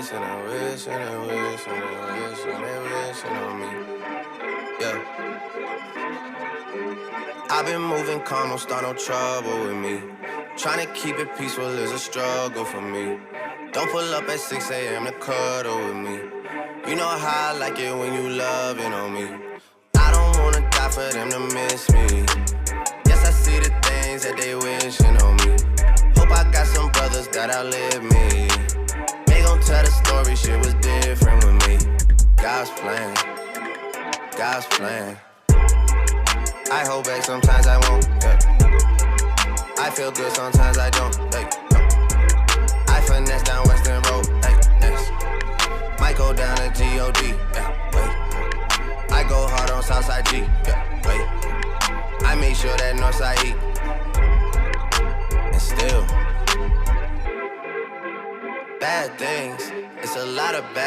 wish, and I wish, and I wish, and I wish, and they wishing on me. Yeah. I've been moving calm, don't start no trouble with me. Trying to keep it peaceful is a struggle for me. Don't pull up at 6 a.m. to cuddle with me. You know how I like it when you loving on me. I don't wanna die for them to miss me. Yes, I see the things that they wishing on me. Hope I got some brothers that outlive me. They gon' tell the story, shit was different with me. God's plan, God's plan. I hold back, sometimes I won't, yeah. I feel good, sometimes I don't, hey, no. I finesse down Western Road, hey, yes. Might go down to G.O.D., yeah, wait. I go hard on Southside G, yeah, wait. I make sure that Northside eat. And still, bad things, it's a lot of bad